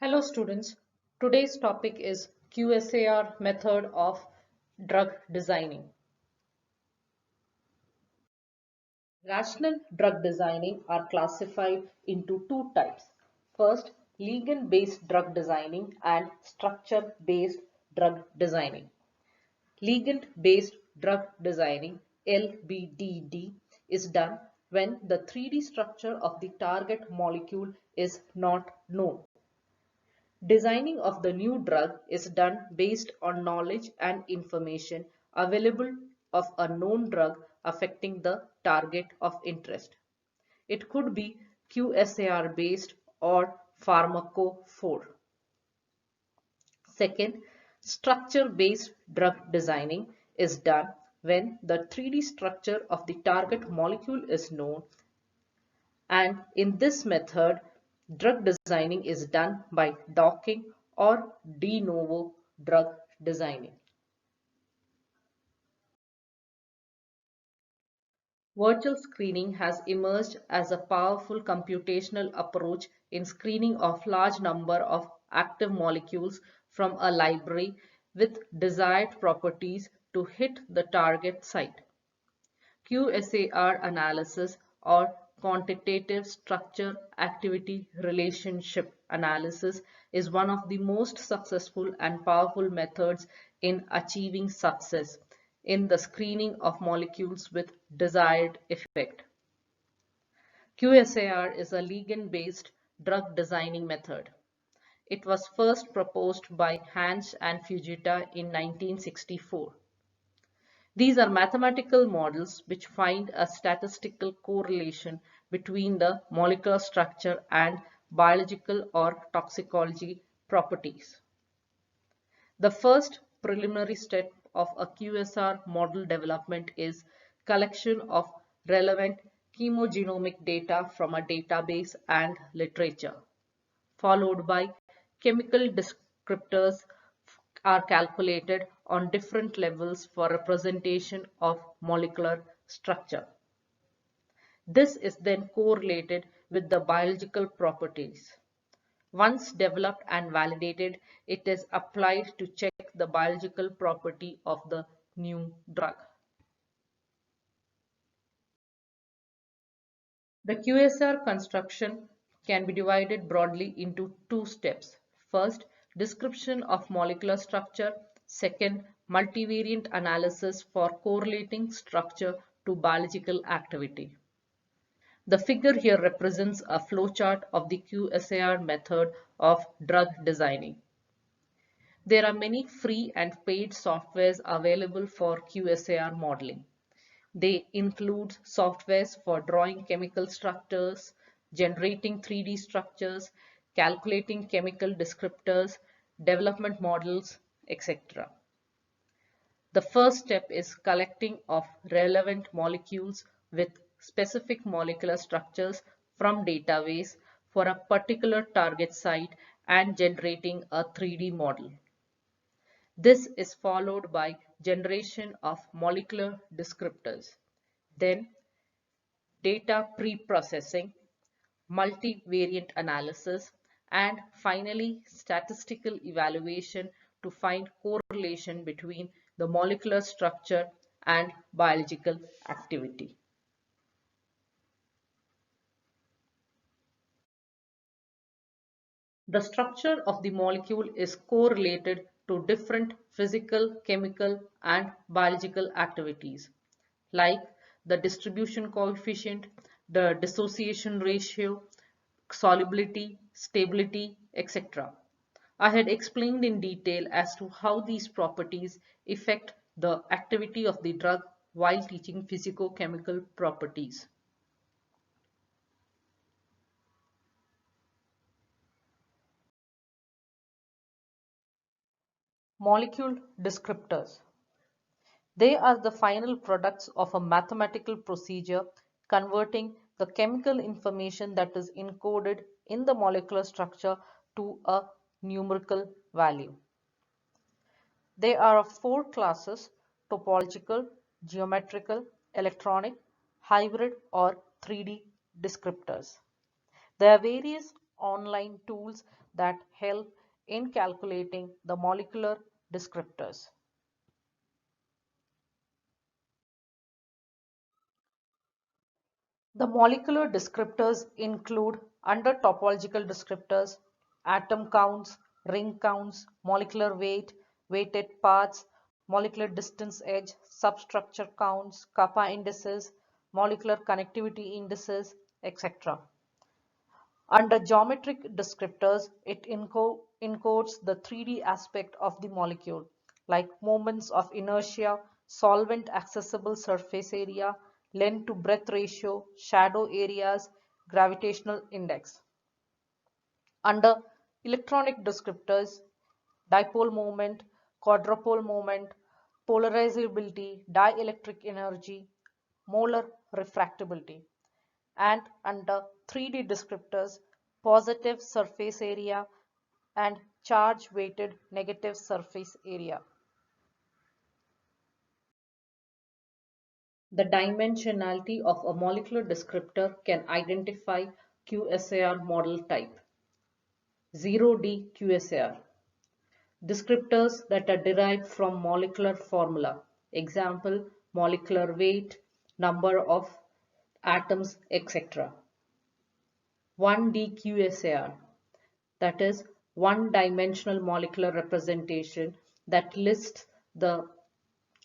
Hello students, today's topic is QSAR method of drug designing. Rational drug designing are classified into two types. First, ligand-based drug designing and structure-based drug designing. Ligand-based drug designing (LBDD) is done when the 3D structure of the target molecule is not known. Designing of the new drug is done based on knowledge and information available of a known drug affecting the target of interest. It could be QSAR based or pharmacophore. Second, structure-based drug designing is done when the 3D structure of the target molecule is known, and in this method drug designing is done by docking or de novo drug designing. Virtual screening has emerged as a powerful computational approach in screening of large number of active molecules from a library with desired properties to hit the target site. QSAR analysis or quantitative structure activity relationship analysis is one of the most successful and powerful methods in achieving success in the screening of molecules with desired effect. QSAR is a ligand-based drug designing method. It was first proposed by Hans and Fujita in 1964. These are mathematical models which find a statistical correlation between the molecular structure and biological or toxicology properties. The first preliminary step of a QSAR model development is collection of relevant chemogenomic data from a database and literature, followed by chemical descriptors are calculated on different levels for representation of molecular structure. This is then correlated with the biological properties. Once developed and validated, it is applied to check the biological property of the new drug. The QSAR construction can be divided broadly into two steps. First, description of molecular structure. Second, multivariate analysis for correlating structure to biological activity. The figure here represents a flowchart of the QSAR method of drug designing. There are many free and paid softwares available for QSAR modeling. They include softwares for drawing chemical structures, generating 3D structures, calculating chemical descriptors, development models, etc. The first step is collecting of relevant molecules with specific molecular structures from database for a particular target site and generating a 3D model. This is followed by generation of molecular descriptors, then data pre-processing, multivariate analysis, and finally statistical evaluation to find correlation between the molecular structure and biological activity. The structure of the molecule is correlated to different physical, chemical, and biological activities, like the distribution coefficient, the dissociation ratio, solubility, stability, etc. I had explained in detail as to how these properties affect the activity of the drug while teaching physicochemical properties. Molecule descriptors. They are the final products of a mathematical procedure converting the chemical information that is encoded in the molecular structure to a numerical value. They are of four classes: topological, geometrical, electronic, hybrid or 3D descriptors. There are various online tools that help in calculating the molecular descriptors. The molecular descriptors include under topological descriptors, atom counts, ring counts, molecular weight, weighted parts, molecular distance edge, substructure counts, kappa indices, molecular connectivity indices, etc. Under geometric descriptors, it encodes the 3D aspect of the molecule, like moments of inertia, solvent accessible surface area, length to breadth ratio, shadow areas, gravitational index. Under electronic descriptors, dipole moment, quadrupole moment, polarizability, dielectric energy, molar refractability. And under 3D descriptors, positive surface area and charge weighted negative surface area. The dimensionality of a molecular descriptor can identify QSAR model type. 0D QSAR. Descriptors that are derived from molecular formula. Example, molecular weight, number of atoms, etc. 1D QSAR. That is one-dimensional molecular representation that lists the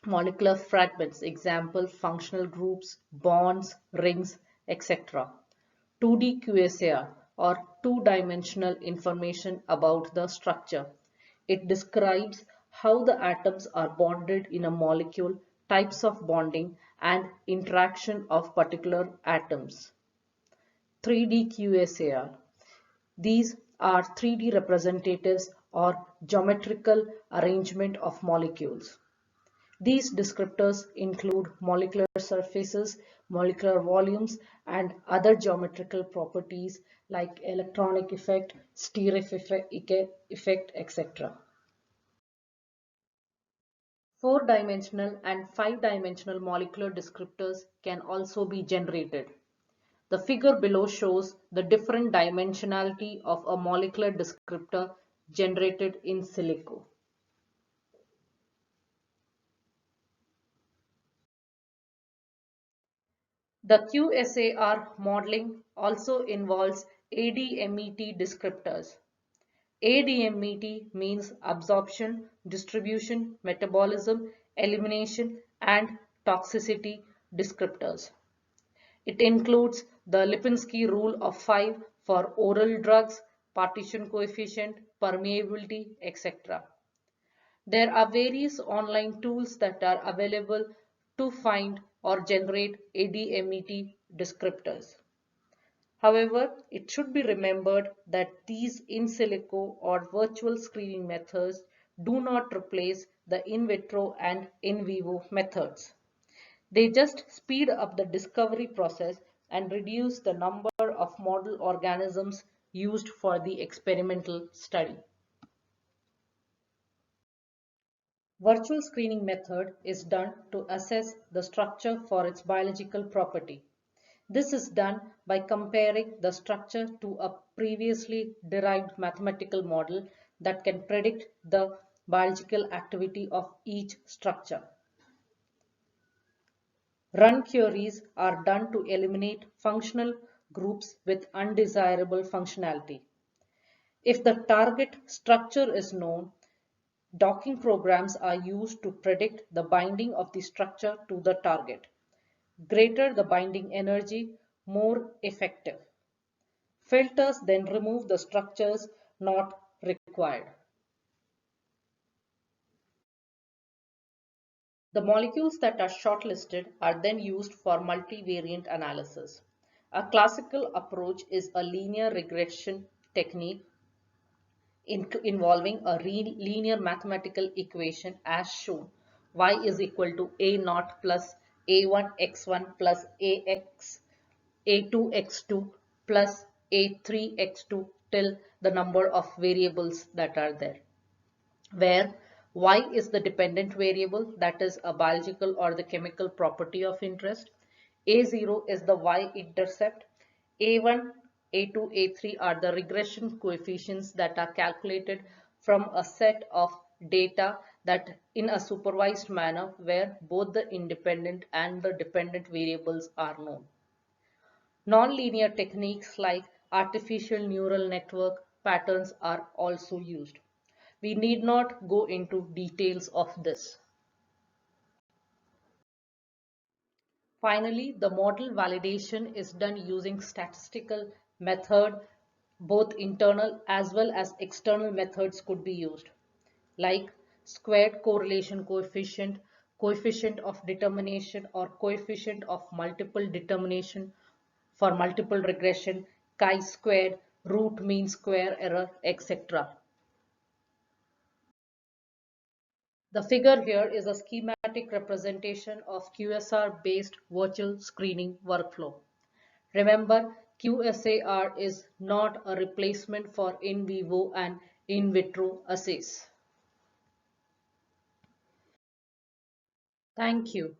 molecular fragments, example functional groups, bonds, rings, etc. 2D QSAR or two-dimensional information about the structure. It describes how the atoms are bonded in a molecule, types of bonding, and interaction of particular atoms. 3D QSAR. These are 3D representatives or geometrical arrangement of molecules. These descriptors include molecular surfaces, molecular volumes, and other geometrical properties like electronic effect, steric effect, etc. Four-dimensional and five-dimensional molecular descriptors can also be generated. The figure below shows the different dimensionality of a molecular descriptor generated in silico. The QSAR modeling also involves ADMET descriptors. ADMET means absorption, distribution, metabolism, elimination, and toxicity descriptors. It includes the Lipinski rule of 5 for oral drugs, partition coefficient, permeability, etc. There are various online tools that are available to find or generate ADMET descriptors. However, it should be remembered that these in silico or virtual screening methods do not replace the in vitro and in vivo methods. They just speed up the discovery process and reduce the number of model organisms used for the experimental study. Virtual screening method is done to assess the structure for its biological property. This is done by comparing the structure to a previously derived mathematical model that can predict the biological activity of each structure. Run queries are done to eliminate functional groups with undesirable functionality. If the target structure is known, docking programs are used to predict the binding of the structure to the target. Greater the binding energy, more effective. Filters then remove the structures not required. The molecules that are shortlisted are then used for multivariate analysis. A classical approach is a linear regression technique involving a linear mathematical equation as shown. Y is equal to A naught plus A1 x1 plus AX A2 x2 plus A3 x2 till the number of variables that are there, where y is the dependent variable, that is a biological or the chemical property of interest. A0 is the y-intercept. A1, A2, A3 are the regression coefficients that are calculated from a set of data that in a supervised manner where both the independent and the dependent variables are known. Nonlinear techniques like artificial neural network patterns are also used. We need not go into details of this. Finally, the model validation is done using statistical method. Both internal as well as external methods could be used, like squared correlation coefficient, coefficient of determination or coefficient of multiple determination for multiple regression, chi-squared, root mean square error, etc. The figure here is a schematic representation of QSR-based virtual screening workflow. Remember, QSAR is not a replacement for in vivo and in vitro assays. Thank you.